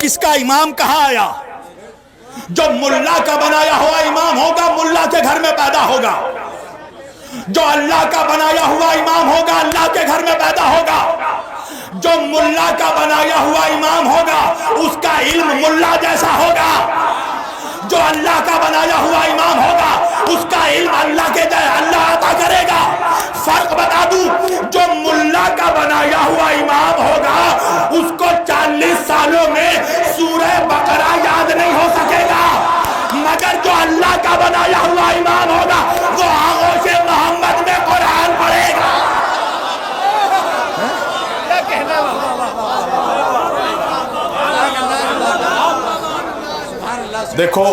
کس کا امام کہاں آیا؟ جو ملا کا بنایا ہوا امام ہوگا ملا کے گھر میں پیدا ہوگا، جو اللہ کا بنایا ہوا امام ہوگا اللہ کے گھر میں پیدا ہوگا، جو ملا کا بنایا ہوا امام ہوگا اس کا علم ملا جیسا ہوگا، جو اللہ کا بنایا ہوا امام ہوگا اس کا علم اللہ کے جائے اللہ عطا کرے گا۔ فرق بتا دوں، جو ملا کا بنایا ہوا امام ہوگا اس کو 40 سالوں میں سورہ بقرہ یاد نہیں ہو سکے گا، مگر جو اللہ کا بنایا ہوا امام ہوگا وہ آغوش محمد میں قرآن پڑھے گا۔ دیکھو،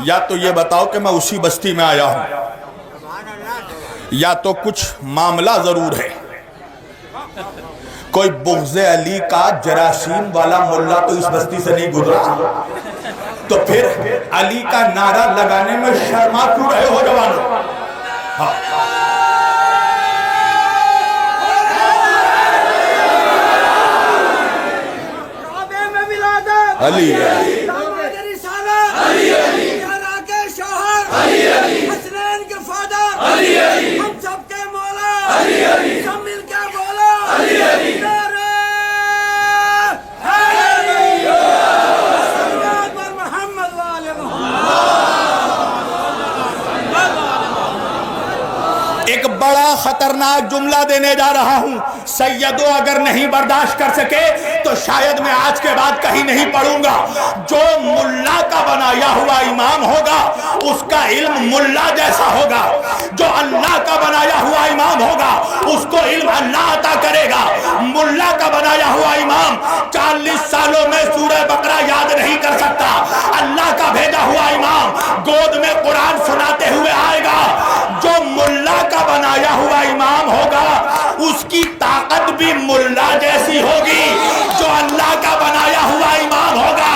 یا تو یہ بتاؤ کہ میں اسی بستی میں آیا ہوں، یا تو کچھ معاملہ ضرور ہے۔ کوئی بغض علی کا جراثیم والا ملا تو اس بستی سے نہیں گزرا، تو پھر علی کا نعرہ لگانے میں شرما کیوں رہے ہو جوانوں؟ علی حسنین کے فادر، ہم سب کے مولا، سب مل کے بولا نعرہ حیدری، صلوات بر محمد و آل محمد۔ ایک بڑا خطرناک جملہ دینے جا رہا ہوں، سیدو اگر نہیں برداشت کر سکے تو شاید میں آج کے بعد کہیں نہیں پڑھوں گا۔ جو ملا کا بنایا ہوا امام ہوگا اس کا علم ملا جیسا ہوگا، جو اللہ کا بنایا ہوا امام ہوگا اس کو علم اللہ عطا کرے گا۔ ملا کا بنایا ہوا امام 40 سالوں میں سورہ بقرہ یاد نہیں کر سکتا، اللہ کا بھیجا ہوا امام گود میں قرآن سناتے ہوئے آئے گا۔ جو ملا کا بنایا ہوا امام ہوگا اس کی طاقت بھی ملا جیسی ہوگی، جو اللہ کا بنایا ہوا امام ہوگا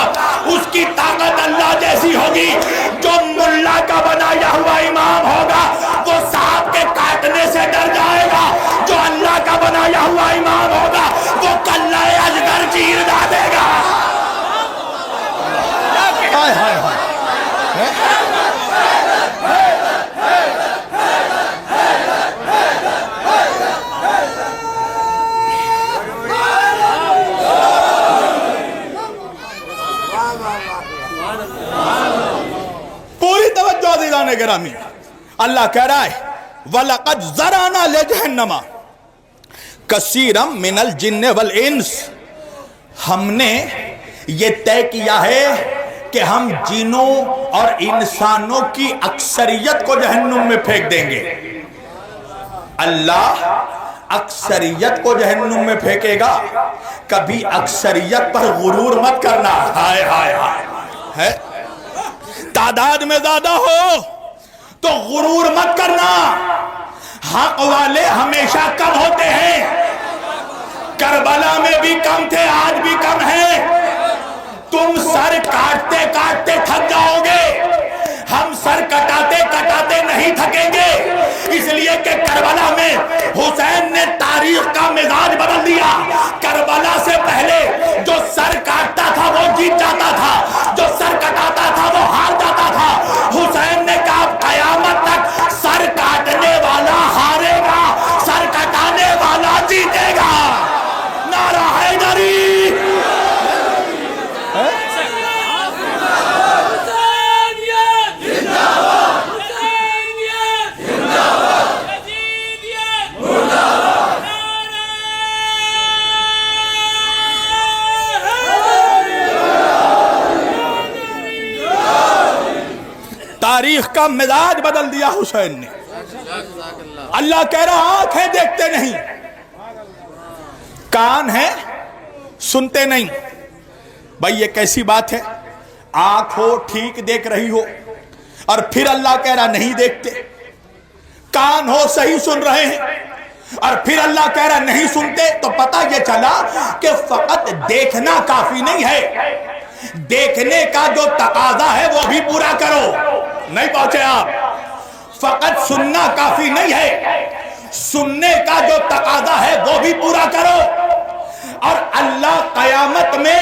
اس کی طاقت اللہ جیسی ہوگی۔ جو ملا کا بنایا ہوا امام ہوگا وہ سانپ کے کاٹنے سے ڈر جائے گا، جو اللہ کا بنایا ہوا امام ہوگا وہ کلہ اجگر چیر ڈالے گا۔ ہائے ہائے ہائے، پوری توجہ عزیزان گرامی، اللہ کہہ رہا ہے وَلَقَدْ زَرَعْنَا لِجَهَنَّمَ كَثِيرًا مِنَ الْجِنِّ وَالْإِنسِ، ہم نے یہ طے کیا ہے کہ ہم جنوں اور انسانوں کی اکثریت کو جہنم میں پھینک دیں گے۔ اللہ اکثریت کو جہنم میں پھینکے گا، کبھی اکثریت پر غرور مت کرنا۔ ہائے ہائے ہائے، تعداد میں زیادہ ہو تو غرور مت کرنا، حق والے ہمیشہ کم ہوتے ہیں، کربلا میں بھی کم تھے آج بھی کم ہیں۔ تم سر کاٹتے کاٹتے تھک جاؤ گے، ہم سر کٹاتے کٹاتے نہیں تھکیں گے، اس لیے کہ کربلا میں حسین نے تاریخ کا مزاج بدل دیا۔ کربلا سے پہلے جو سر کاٹتا تھا وہ جیت جاتا تھا، جو سر کٹاتا تھا وہ ہار جاتا تھا۔ حسین نے کہا قیامت تک سر کاٹنے والا ہارے گا، سر کٹانے والا جیتے گا۔ نعرہ حیدری، تاریخ کا مزاج بدل دیا حسین نے۔ اللہ کہہ رہا آنکھیں دیکھتے نہیں، کان ہیں سنتے نہیں۔ بھائی یہ کیسی بات ہے؟ آنکھ ہو ٹھیک دیکھ رہی ہو اور پھر اللہ کہہ رہا نہیں دیکھتے، کان ہو صحیح سن رہے ہیں اور پھر اللہ کہہ رہا نہیں سنتے، تو پتہ یہ چلا کہ فقط دیکھنا کافی نہیں ہے، دیکھنے کا جو تقاضا ہے وہ بھی پورا کرو۔ نہیں پہنچے آپ؟ فقط سننا کافی نہیں ہے، سننے کا جو تقاضا ہے وہ بھی پورا کرو۔ اور اللہ قیامت میں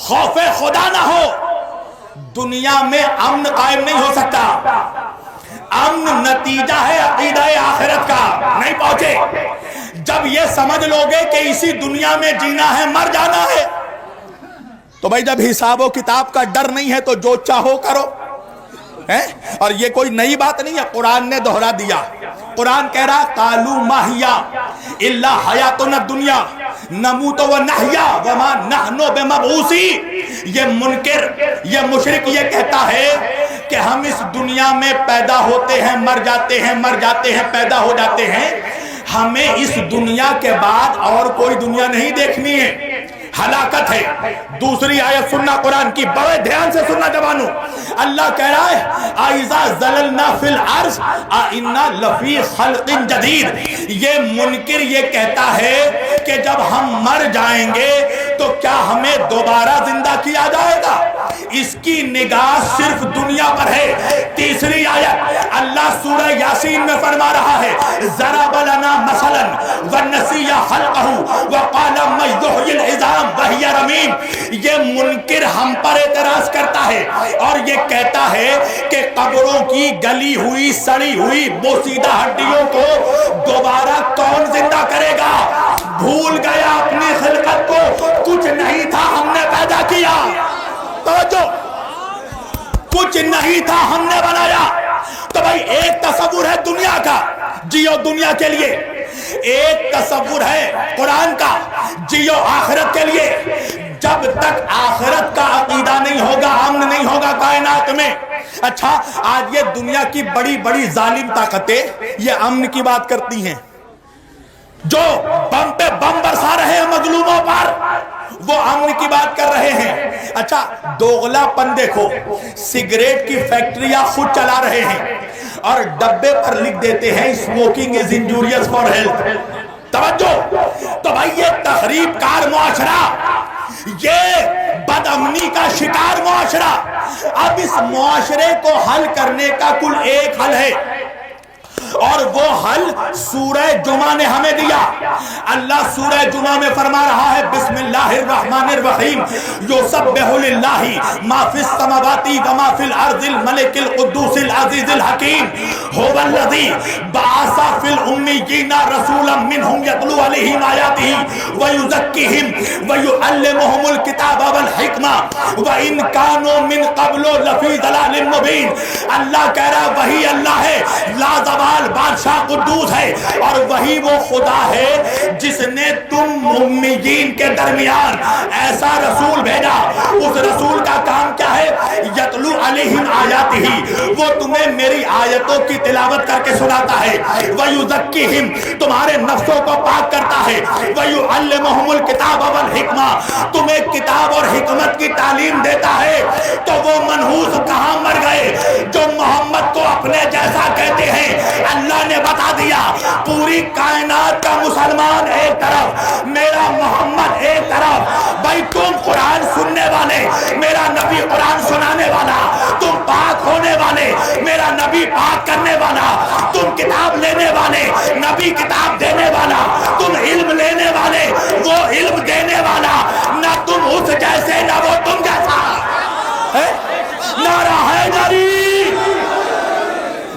خوف خدا نہ ہو، دنیا میں امن قائم نہیں ہو سکتا۔ امن نتیجہ ہے عقیدہ آخرت کا، نہیں پہنچے۔ جب یہ سمجھ لوگے کہ اسی دنیا میں جینا ہے، مر جانا ہے، تو بھائی جب حساب و کتاب کا ڈر نہیں ہے تو جو چاہو کرو۔ اور یہ کوئی نئی بات نہیں ہے، قرآن نے دہرا دیا۔ قرآن کہہ رہا قالوا ما ہی الا حیاتنا الدنیا نموت و نحیا وما نحن بمبعوثین۔ یہ منکر، یہ مشرک یہ کہتا ہے کہ ہم اس دنیا میں پیدا ہوتے ہیں، مر جاتے ہیں، مر جاتے ہیں، پیدا ہو جاتے ہیں، ہمیں اس دنیا کے بعد اور کوئی دنیا نہیں دیکھنی ہے، ہلاکت ہے۔ دوسری آیت سننا قرآن کی، بڑے دھیان سے سننا جوانوں۔ اللہ کہہ رہا ہے اَإِذَا زَلَلْنَا فِي الْأَرْضِ أَإِنَّا لَفِي خَلْقٍ جَدِيدٍ۔ یہ منکر یہ کہتا ہے کہ جب ہم مر جائیں گے تو کیا ہمیں دوبارہ زندہ کیا جائے گا؟ اس کی نگاہ صرف دنیا پر ہے۔ تیسری آیت اللہ سورہ یاسین میں فرما رہا ہے ضرب لنا مثلا ونسی خلقہ وقال من یحیی العظام وہی رمیم۔ یہ منکر ہم پر اعتراض کرتا ہے اور یہ کہتا ہے کہ قبروں کی گلی ہوئی سڑی ہوئی بوسیدہ ہڈیوں کو دوبارہ کون زندہ کرے گا؟ بھول گیا اپنی خلقت کو، کچھ نہیں تھا ہم نے پیدا کیا، توجہ، کچھ نہیں تھا ہم نے بنایا۔ تو بھائی ایک تصور ہے دنیا کا، جیو دنیا کے لیے، ایک تصور ہے قرآن کا، جیو آخرت کے لیے۔ جب تک آخرت کا عقیدہ نہیں ہوگا، امن نہیں ہوگا کائنات میں۔ اچھا آج یہ دنیا کی بڑی بڑی ظالم طاقتیں یہ امن کی بات کرتی ہیں، جو بم پہ بم برسا رہے ہیں مظلوموں پر، وہ امن کی بات کر رہے ہیں۔ اچھا دوغلا پن دیکھو، سگریٹ کی فیکٹریاں خود چلا رہے ہیں اور ڈبے پر لکھ دیتے ہیں smoking is injurious for health. توجہ، تو بھائی یہ تخریب کار معاشرہ، یہ بد امنی کا شکار معاشرہ، اب اس معاشرے کو حل کرنے کا کل ایک حل ہے، اور وہ حل سورہ جمعہ نے ہمیں دیا۔ اللہ سورہ جمعہ میں فرما رہا ہے بسم اللہ الرحمن الرحیم یسبح للہ ما فی السماوات و ما فی الارض الملک القدوس العزیز الحکیم هو الذی بعث فی الامیین رسولا منهم یتلو علیہم آیاتہ ویزکیہم ویعلمہم الکتاب والحکمہ وان کانوا من قبل لفی ضلال مبین۔ اللہ کہہ رہا وہی اللہ ہے، لا زوال بادشاہ قدوس ہے، اور وہی وہ خدا ہے جس نے تم امیین کے درمیان ایسا رسول بھیجا۔ اس رسول کا کام کیا ہے؟ یتلو علیہم آیاتہ، وہ تمہیں میری آیتوں کی تلاوت کر کے سناتا ہے، ویزکیہم، تمہارے نفسوں کو پاک کرتا ہے، ویعلمہم الکتاب والحکمہ، تمہیں کتاب اور حکمت کی تعلیم دیتا ہے۔ تو وہ منحوس کہاں مر گئے جو محمد کو اپنے جیسا کہتے ہیں؟ اللہ نے بتا دیا پوری کائنات کا مسلمان ایک طرف، میرا محمد ایک طرف۔ بھائی تم قرآن سننے والے، میرا نبی قرآن سنانے والا، تم پاک ہونے والے، میرا نبی پاک کرنے والا، تم کتاب لینے والے، نبی کتاب دینے والا، تم علم لینے والے، وہ علم دینے والا، نہ تم اس جیسے نہ وہ تم جیسا۔ نعرہ حیدری،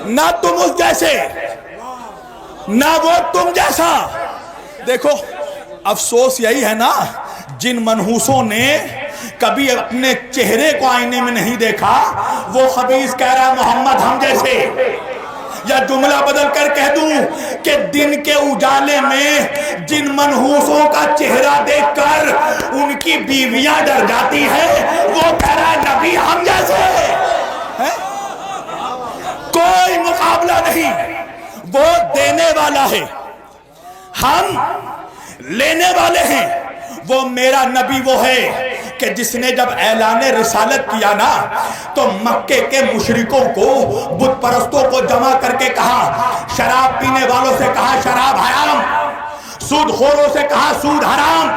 نہ تم اس جیسے نہ وہ تم جیسا۔ دیکھو افسوس یہی ہے نا، جن منحوسوں نے کبھی اپنے چہرے کو آئینے میں نہیں دیکھا، وہ خبیث کہہ رہا محمد ہم جیسے۔ یا جملہ بدل کر کہہ دوں کہ دن کے اجالے میں جن منحوسوں کا چہرہ دیکھ کر ان کی بیویاں ڈر جاتی ہیں، وہ کہہ رہا نبی ہم جیسے۔ کوئی مقابلہ نہیں، وہ دینے والا ہے، ہم لینے والے ہیں۔ وہ میرا نبی وہ ہے کہ جس نے جب اعلان رسالت کیا نا تو مکے کے مشرکوں کو، بت پرستوں کو جمع کر کے کہا، شراب پینے والوں سے کہا شراب حرام، سود خوروں سے کہا سود حرام،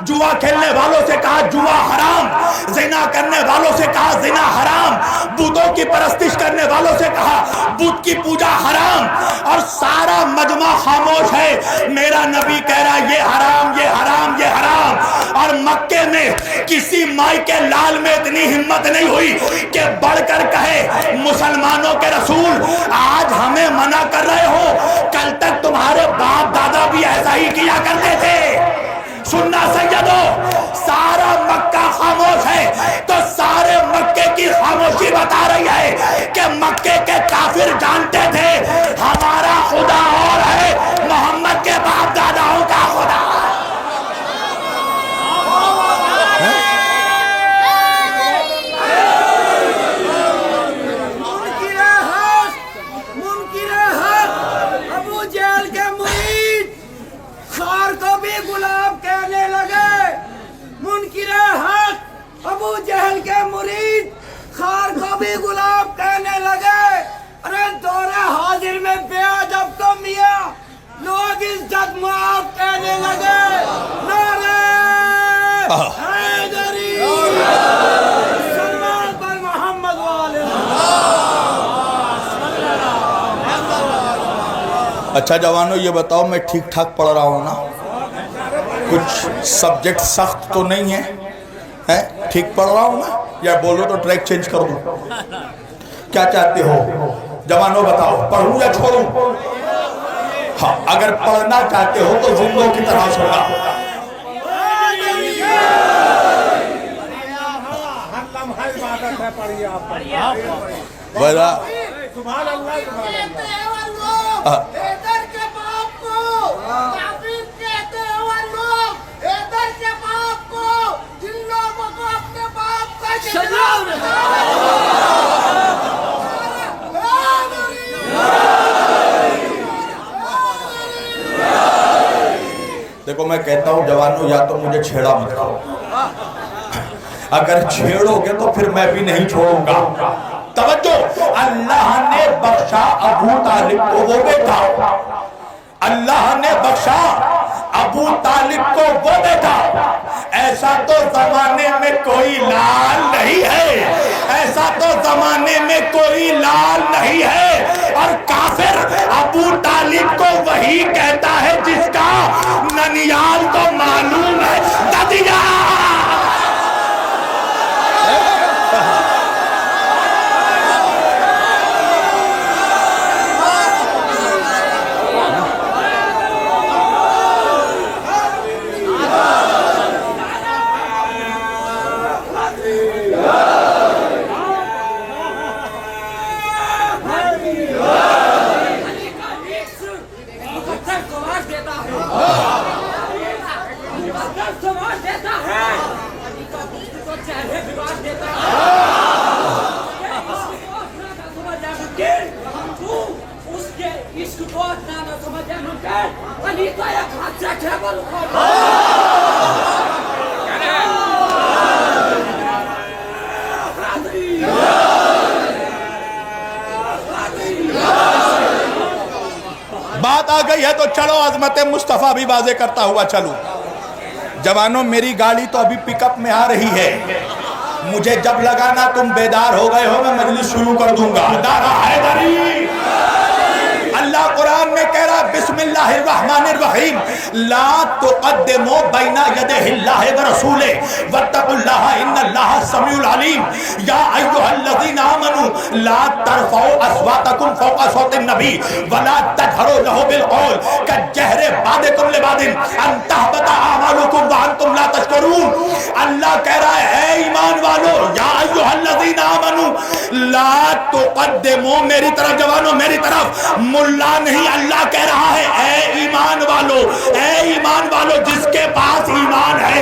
جوا کھیلنے والوں سے کہا جوا حرام، زنا کرنے والوں سے کہا زنا حرام، بتوں کی پرستش کرنے والوں سے کہا بت کی پوجا حرام، اور سارا مجمع خاموش ہے۔ میرا نبی کہہ رہا یہ حرام، یہ حرام، یہ حرام، اور مکے میں کسی مائی کے لال میں اتنی ہمت نہیں ہوئی کہ بڑھ کر کہے مسلمانوں کے رسول آج ہمیں منع کر رہے ہو، کل تک تمہارے باپ دادا بھی ایسا ہی کیا کرتے تھے۔ سننا سیدو، سارا مکہ خاموش ہے تو سارے مکے کی خاموشی بتا رہی ہے کہ مکے کے کافر جانتے تھے ہمارا خدا اور ہے، محمد کے باپ داداؤں کا خدا۔ منکر حق ابو جہل کے مرید خار کو بھی گلاب کہنے لگے۔ منکر حق ابو جہل کے مرید خار کو بھی گلاب کہنے لگے۔ ارے دور حاضر میں بے ادب کو میاں لوگ عزت معاف کہنے لگے۔ نعرہ حیدری، سلمان پر محمد والے۔ اچھا جوانوں یہ بتاؤ میں ٹھیک ٹھاک پڑھ رہا ہوں نا؟ کچھ سبجیکٹ سخت تو نہیں ہے؟ ٹھیک پڑھ رہا ہوں نا؟ یا بولو تو ٹریک چینج کر دوں؟ کیا چاہتے ہو جوانوں بتاؤ، پڑھوں یا چھوڑوں؟ ہاں اگر پڑھنا چاہتے ہو تو زندوں کی طرح سنا۔ بڑا دیکھو میں کہتا ہوں جوانوں یا تو مجھے چھیڑا مت کرو، اگر چھیڑو گے تو پھر میں بھی نہیں چھوڑوں گا۔ توجہ، اللہ نے بخشا ابو طالب کو وہ بیٹا، اللہ نے بخشا ابو طالب کو وہ بیٹا۔ ایسا تو زمانے میں کوئی لال نہیں ہے، ایسا تو زمانے میں کوئی لال نہیں ہے، اور کافر ابو طالب کو وہی کہتا ہے جس کا ننیال کو معلوم ہے۔ ددیا بات آ گئی ہے تو چلو عظمت مصطفیٰ بھی واضح کرتا ہوا چلو۔ جوانوں میری گاڑی تو ابھی پک اپ میں آ رہی ہے، مجھے جب لگانا تم بیدار ہو گئے ہو میں مجلس شروع کر دوں گا۔ نعرہ حیدری! اللہ قرآن میں کہہ رہا بسم اللہ الرحمن الرحیم لا تقدموا بین یدی اللہ ورسولہ واتقوا اللہ ان اللہ سمیع العلیم یا ایھا الذین آمنوا لا ترفعوا اصواتکم فوق صوت النبی ولا تجہروا لہ بالقول کجہر بعضکم لبعض ان تحبط اعمالکم وانتم لا تشعرون۔ اللہ کہہ رہا ہے اے ایمان والو، یا ایھا الذین آمنوا لا تقدموا، میری طرف جوانوں میری طرف، ملا نہیں، اللہ کہہ رہا ہے اے ایمان والو، اے ایمان والو، جس کے پاس ایمان ہے،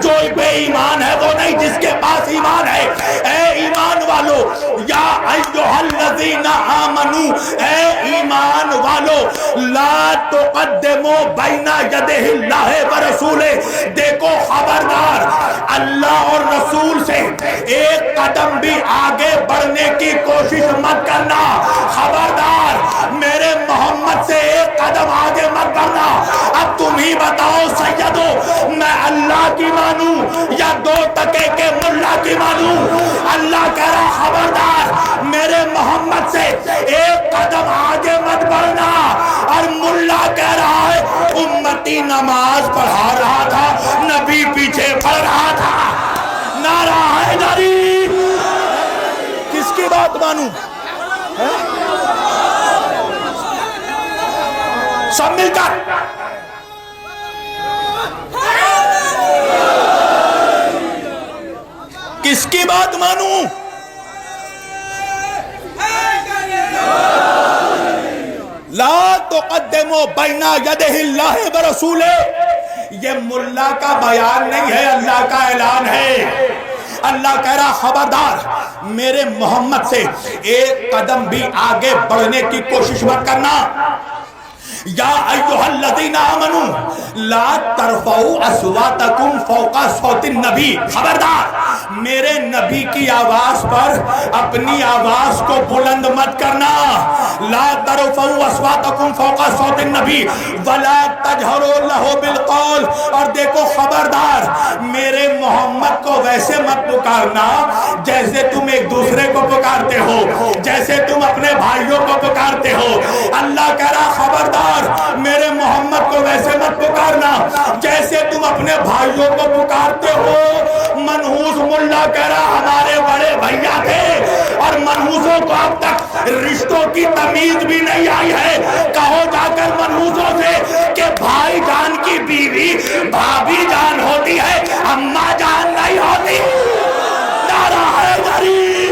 جو بے ایمان ہے وہ نہیں، جس کے پاس ایمان ہے، اے ایمان والو، یا ایھا الذین آمنو، اے ایمان والو، لا تقدموا بین یدی اللہ ورسولہ، دیکھو خبردار اللہ اور رسول رسول سے ایک قدم بھی آگے بڑھنے کی کوشش مت کرنا. خبردار میرے محمد سے ایک قدم آگے مت بڑھنا. اب تم ہی بتاؤ سیدو، میں اللہ کی مانوں یا 2 ٹکے کے ملا کی مانوں؟ اللہ کہہ رہا خبردار میرے محمد سے ایک قدم آگے مت بڑھنا. اور ملا کہہ رہا ہے امتی نماز پڑھا رہا تھا، نبی پیچھے پڑھ رہا تھا. نعرہ حیدری. کس کی بات مانوں؟ سب مل کر کس کی بات مانوں؟ لا تقدموا بین یدہ اللہ ورسولہ. یہ ملا کا بیان نہیں ہے، اللہ کا اعلان ہے. اللہ کہہ رہا خبردار میرے محمد سے ایک قدم بھی آگے بڑھنے کی کوشش مت کرنا. یا ایھا الذین آمنوا لا ترفعوا اصواتکم فوق صوت النبی. خبردار میرے نبی کی آواز پر اپنی آواز کو بلند مت کرنا. لا ترفعوا اصواتکم فوق صوت النبی ولا تجہروا لہ بالقول. اور دیکھو خبردار میرے محمد کو ویسے مت پکارنا جیسے تم ایک دوسرے کو پکارتے ہو، جیسے تم اپنے بھائیوں کو پکارتے ہو. اللہ کہہ رہا خبردار میرے محمد کو ویسے مت پکارنا جیسے تم اپنے بھائیوں کو پکارتے ہو. منحوس ملا کہہ رہا ہمارے بڑے بھیا تھے اور منحوسوں کو اب تک رشتوں کی تمیز بھی نہیں آئی ہے. کہو جا کر منحوسوں سے کہ بھائی جان کی بیوی بھابھی جان ہوتی ہے، اماں جان نہیں ہوتی. نعرہ حیدری.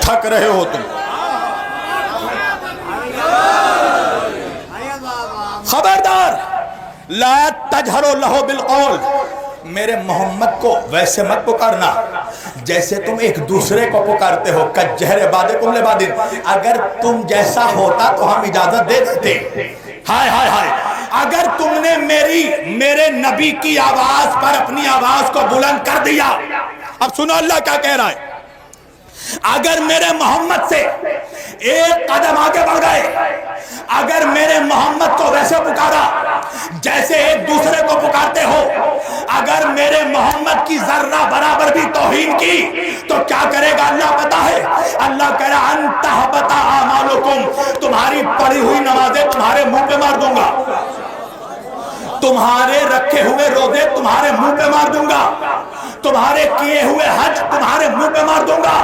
تھک رہے ہو تم. خبردار لا تجہروا لہ بالقول. میرے محمد کو ویسے مت پکارنا جیسے تم ایک دوسرے کو پکارتے ہو. کجہر بعضکم لبعض. اگر تم جیسا ہوتا تو ہم اجازت دے دیتے. ہائے ہائے ہائے، اگر تم نے میرے نبی کی آواز پر اپنی آواز کو بلند کر دیا. اب سنو اللہ کیا کہہ رہا ہے. اگر میرے محمد سے ایک قدم آگے بڑھ گئے، اگر میرے محمد کو ویسے پکارا جیسے ایک دوسرے کو پکارتے ہو، اگر میرے محمد کی ذرہ برابر بھی توہین کی تو کیا کرے گا اللہ پتا ہے. اللہ کہہ رہا ان تحبط اعمالکم. تمہاری پڑھی ہوئی نمازیں تمہارے منہ پہ مار دوں گا، تمہارے رکھے ہوئے روزے تمہارے منہ پہ مار دوں گا، تمہارے کیے ہوئے حج تمہارے منہ پہ مار دوں گا.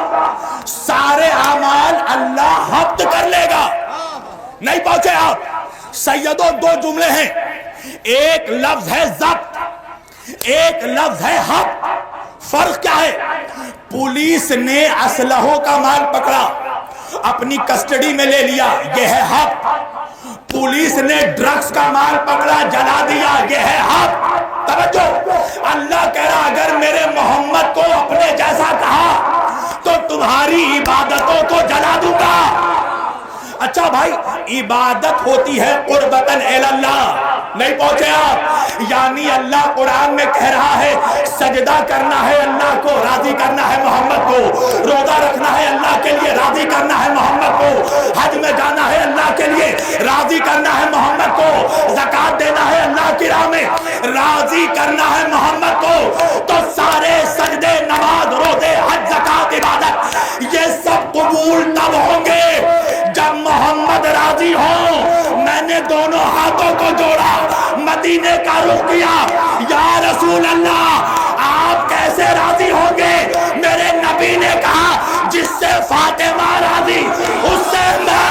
سارے اعمال اللہ ضبط کر لے گا. نہیں پہنچے آپ. سیدوں 2 جملے ہیں، ایک لفظ ہے ضبط، ایک لفظ ہے ضبط. فرق کیا ہے؟ پولیس نے اسلحوں کا مال پکڑا، اپنی کسٹڈی میں لے لیا، یہ ہے ضبط. پولیس نے ڈرگز کا مال پکڑا، جلا دیا، یہ ہے ضبط. توجہ. اللہ کہہ رہا اگر میرے محمد کو اپنے جیسا کہا تو تمہاری عبادتوں کو جلا دوں گا. اچھا بھائی، عبادت ہوتی ہے قربتاً اللہ. نہیں پہنچے آپ. یعنی اللہ قرآن میں کہہ رہا ہے سجدہ کرنا ہے اللہ کو، راضی کرنا ہے محمد کو. روزہ رکھنا ہے اللہ کے لیے، راضی کرنا ہے محمد کو. حج میں جانا ہے اللہ کے لیے، راضی کرنا ہے محمد کو. زکوٰۃ دینا ہے اللہ کی راہ میں، راضی کرنا ہے محمد کو. تو سارے سجدے، نماز، روزے، حج، زکوٰۃ، عبادت یہ سب قبول تب ہوں گے جب محمد راضی ہوں. میں نے دونوں ہاتھوں کو جوڑا، مدینے کا رخ کیا. یا رسول اللہ آپ کیسے راضی ہوں گے؟ میرے نبی نے کہا جس سے فاطمہ راضی اس سے میں.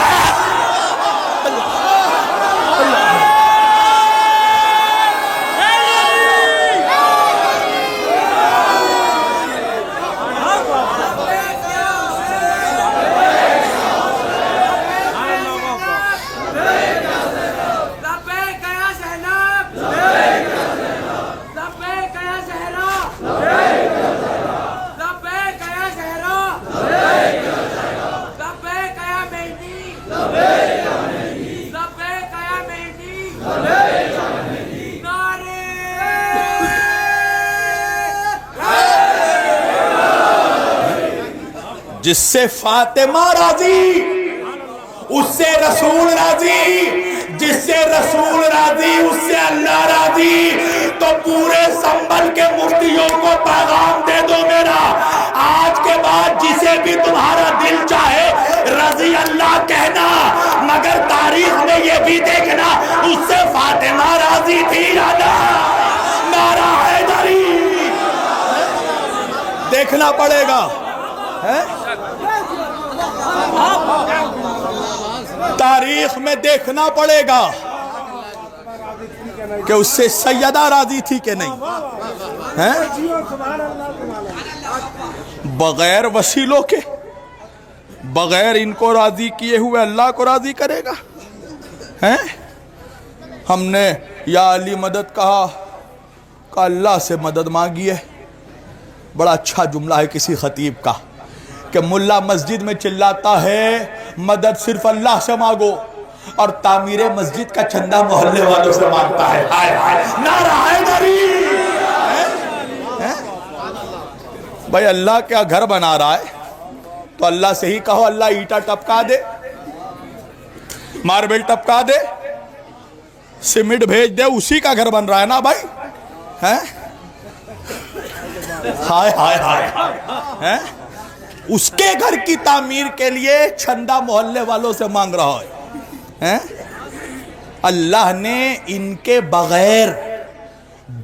جس سے فاطمہ راضی اس سے رسول راضی، جس سے رسول راضی اس سے اللہ راضی۔ تو پورے سنبل کے مفتیوں کو پیغام دے دو میرا، آج کے بعد جسے بھی تمہارا دل چاہے رضی اللہ کہنا، مگر تاریخ میں یہ بھی دیکھنا اس سے فاطمہ راضی تھی یا نہ۔ نعرہ حیدری دیکھنا پڑے گا، تاریخ میں دیکھنا پڑے گا کہ اس سے سیدہ راضی تھی کہ نہیں۔ بغیر وسیلوں کے، بغیر ان کو راضی کیے ہوئے اللہ کو راضی کرے گا۔ ہم نے یا علی مدد کہا کہ اللہ سے مدد مانگی ہے۔ بڑا اچھا جملہ ہے کسی خطیب کا کہ ملا مسجد میں چلاتا ہے مدد صرف اللہ سے مانگو، اور تعمیر مسجد کا چندہ محلے والوں سے مانگتا ہے۔ نعرہ حیدری! بھائی اللہ کیا گھر بنا رہا ہے تو اللہ سے ہی کہو اللہ اینٹا ٹپکا دے، ماربل ٹپکا دے، سیمنٹ بھیج دے، اسی کا گھر بن رہا ہے نا بھائی۔ ہائے ہائے ہائے، اس کے گھر کی تعمیر کے لیے چندہ محلے والوں سے مانگ رہا ہے۔ اللہ نے ان کے بغیر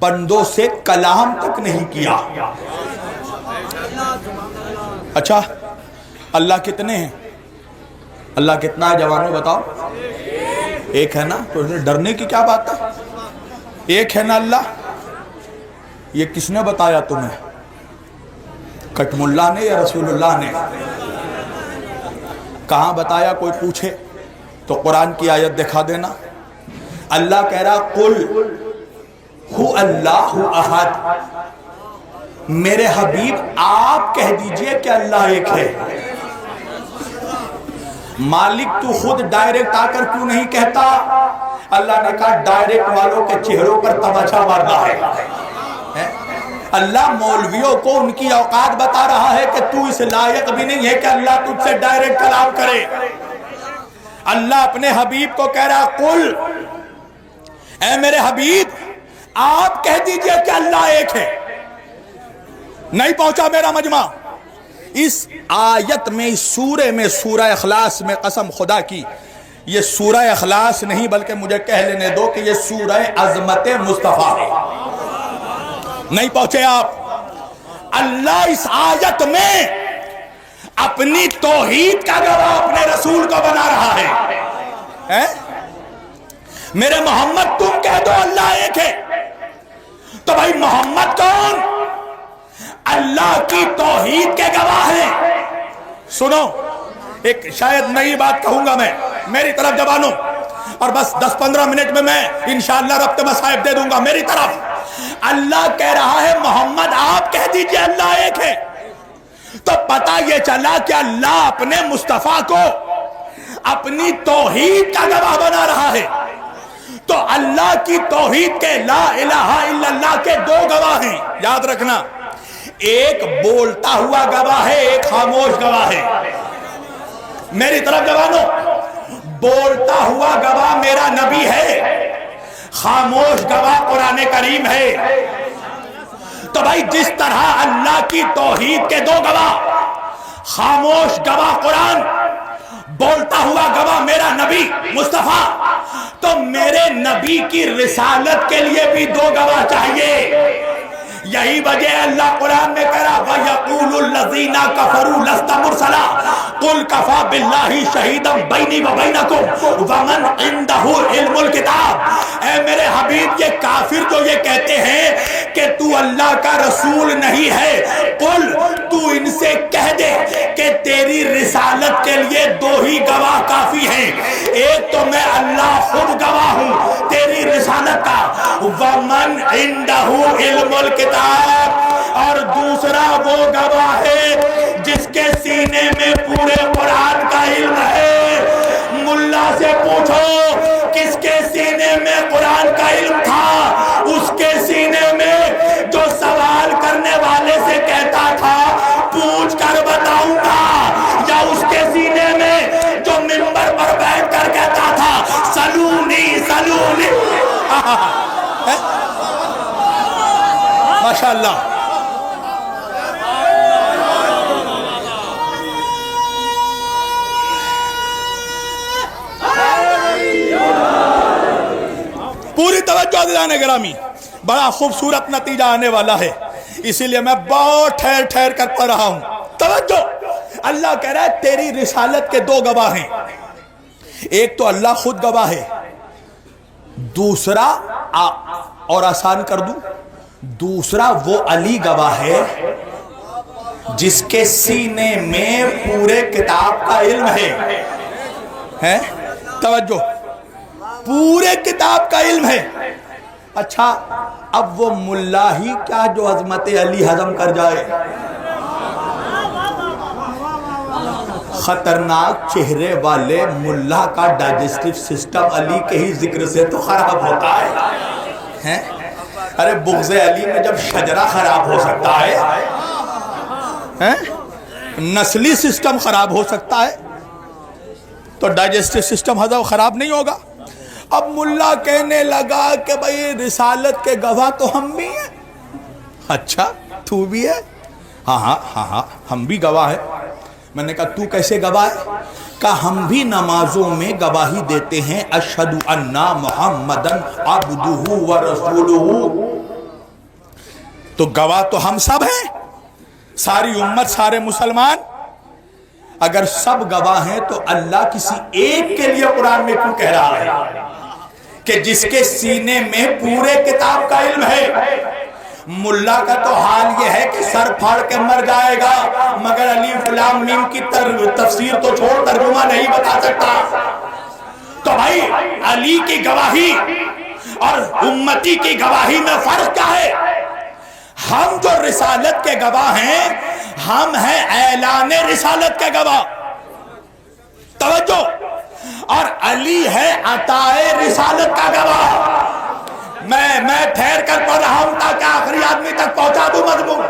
بندوں سے کلام تک نہیں کیا۔ اچھا اللہ کتنے ہیں؟ اللہ کتنا ہے جوانوں بتاؤ؟ ایک ہے نا، تو ڈرنے کی کیا بات ہے؟ ایک ہے نا اللہ۔ یہ کس نے بتایا تمہیں؟ کٹم اللہ نے یا رسول اللہ نے؟ کہاں بتایا؟ کوئی پوچھے تو قرآن کی آیت دکھا دینا۔ اللہ کہہ رہا قل ہو اللہ احد، میرے حبیب آپ کہہ دیجئے کہ اللہ ایک ہے۔ مالک تو خود ڈائریکٹ آ کر کیوں نہیں کہتا؟ اللہ نے کہا ڈائریکٹ والوں کے چہروں پر تماشا مارنا ہے۔ اللہ مولویوں کو ان کی اوقات بتا رہا ہے کہ تو اس لائق بھی نہیں ہے کہ اللہ تجھ سے ڈائریکٹ کلام کرے۔ اللہ اپنے حبیب کو کہہ رہا قل، اے میرے حبیب آپ کہہ دیجئے کہ اللہ ایک ہے۔ نہیں پہنچا میرا مجمع؟ اس آیت میں، اس سورے میں، سورہ اخلاص میں، قسم خدا کی یہ سورہ اخلاص نہیں بلکہ مجھے کہہ لینے دو کہ یہ سورہ عظمت مصطفیٰ ہے۔ نہیں پہنچے آپ؟ اللہ اس آیت میں اپنی توحید کا گواہ اپنے رسول کو بنا رہا ہے۔ میرے محمد تم کہہ دو اللہ ایک ہے، تو بھائی محمد کون؟ اللہ کی توحید کے گواہ ہیں۔ سنو ایک شاید نئی بات کہوں گا میں، میری طرف جوانوں، اور بس 10-15 منٹ میں انشاءاللہ ربط مصائب دے دوں گا میری طرف۔ اللہ کہہ رہا ہے محمد آپ کہہ دیجئے اللہ ایک ہے، تو پتہ یہ چلا کہ اللہ اپنے مصطفیٰ کو اپنی توحید کا گواہ بنا رہا ہے۔ تو اللہ کی توحید کے لا الہ الا اللہ کے دو گواہ ہیں، یاد رکھنا، ایک بولتا ہوا گواہ ہے، ایک خاموش گواہ ہے۔ میری طرف جوانوں، بولتا ہوا گواہ میرا نبی ہے، خاموش گواہ قرآن کریم ہے۔ تو بھائی جس طرح اللہ کی توحید کے دو گواہ، خاموش گواہ قرآن، بولتا ہوا گواہ میرا نبی مصطفیٰ، تو میرے نبی کی رسالت کے لیے بھی دو گواہ چاہیے۔ یہی وجہ اللہ قرآن میں کہہ رہا وَيَقُولُ الَّذِينَ كَفَرُوا لَسْتَ مُرْسَلًا قُلْ كَفَى بِاللَّهِ شَهِيدًا بَيْنِي وَبَيْنَكُمْ وَمَنْ عِنْدَهُ عِلْمُ الْكِتَابِ۔ اے میرے حبیب یہ کافر جو یہ کہتے ہیں کہ تو اللہ کا رسول نہیں ہے، قل تو ان سے کہہ دے کہ تیری رسالت کے لیے دو ہی گواہ کافی ہیں، ایک تو میں اللہ خود گواہ ہوں تیری رسالت کا، وَمَنْ عِنْدَهُ عِلْمُ الْكِتَابِ، اور دوسرا وہ گواہ ہے جس کے سینے میں پورے قرآن کا علم ہے۔ ملا سے پوچھو کس کے سینے میں قرآن کا علم تھا؟ اس کے سینے میں جو سوال کرنے والے سے کہتا تھا پوچھ کر بتاؤں گا، ماشاء اللہ. پوری توجہ عزیزان گرامی، بڑا خوبصورت نتیجہ آنے والا ہے، اسی لیے میں بہت ٹھہر ٹھہر کر پڑھ رہا ہوں. توجہ، اللہ کہہ رہا ہے تیری رسالت کے 2 گواہ ہیں. ایک تو اللہ خود گواہ ہے، دوسرا اور آسان کر دوں، دوسرا وہ علی گواہ ہے جس کے سینے میں پورے کتاب کا علم ہے. توجہ، پورے کتاب کا علم ہے. اچھا، اب وہ ملا ہی کیا جو عظمت علی ہضم کر جائے؟ خطرناک چہرے والے ملا کا ڈائجسٹو سسٹم علی کے ہی ذکر سے تو خراب ہوتا ہے. ارے بغض علی میں جب شجرہ خراب ہو سکتا ہے، نسلی سسٹم خراب ہو سکتا ہے، تو ڈائجسٹو سسٹم خراب نہیں ہوگا. اب ملا کہنے لگا کہ بھئی رسالت کے گواہ تو ہم بھی ہیں. اچھا، تو بھی ہے؟ ہاں ہم بھی گواہ ہیں. میں نے کہا تو کیسے گواہ ہے؟ کہ ہم بھی نمازوں میں گواہی دیتے ہیں اشہدو انا محمدن عبدہ ورسولہ. تو گواہ تو ہم سب ہیں، ساری امت، سارے مسلمان. اگر سب گواہ ہیں تو اللہ کسی ایک کے لیے قرآن میں کیوں کہہ رہا ہے کہ جس کے سینے میں پورے کتاب کا علم ہے؟ ملا کا تو حال یہ ہے کہ سر پھاڑ کے مر جائے گا، مگر الف لام میم کی تفسیر تو چھوڑ، ترجمہ نہیں بتا سکتا. تو بھائی علی کی گواہی اور امتی کی گواہی میں فرق کیا ہے؟ ہم جو رسالت کے گواہ ہیں، ہم ہیں اعلان رسالت کے گواہ. توجہ، اور علی ہے عطائے رسالت کا گواہ. میں ٹھہر کر پڑھ رہا ہوں تاکہ آخری آدمی تک پہنچا دوں مضمون.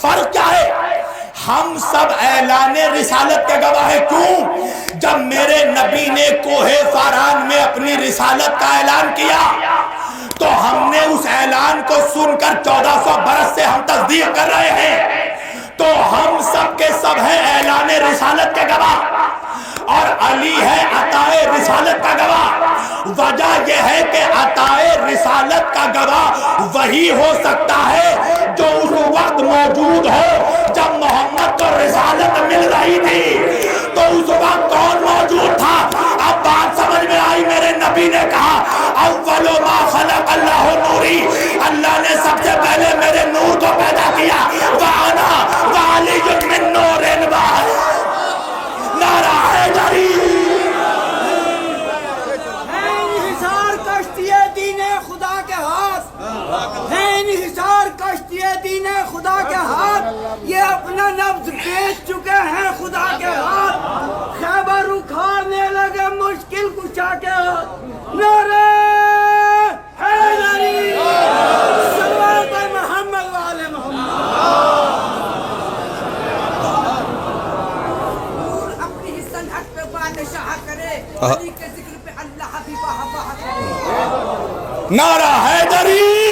فرق کیا ہے؟ ہم سب اعلان رسالت کے گواہ ہیں. کیوں؟ جب میرے نبی نے کوہ فاران میں اپنی رسالت کا اعلان کیا تو ہم نے اس اعلان کو سن کر 1400 برس سے ہم تصدیق کر رہے ہیں. تو ہم سب کے سب ہیں اعلان رسالت کے گواہ، اور علی ہے عطائے رسالت کا گواہ. وجہ یہ ہے کہ عطائے رسالت کا گواہ وہی ہو سکتا ہے جو اس وقت موجود ہو جب محمد کو رسالت مل رہی تھی. تو اس وقت کون موجود تھا؟ اب بات سمجھ میں آئی. میرے نبی نے کہا اول ما خلق اللہ نوری، اللہ نے سب سے پہلے میرے نور کو پیدا کیا. وَأَنَا وَعَلِيٌّ مِّن نُورٍ وَاحِدٍ. نعرہ حیدری. ہے انحصار کشتی دین خدا کے ہاتھ، ہے انحصار کشتی دین خدا کے ہاتھ. یہ اپنا نبض بیچ چکے ہیں خدا کے ہاتھ. خیبر اکھاڑنے لگے مشکل کشا کے ہاتھ. نعرہ حیدری، صلوات پر محمد والے محمد. اپنی صنعت پہ بادشاہ کرے، علی کے ذکر پہ اللہ حبیبہ کرے. نعرہ حیدری.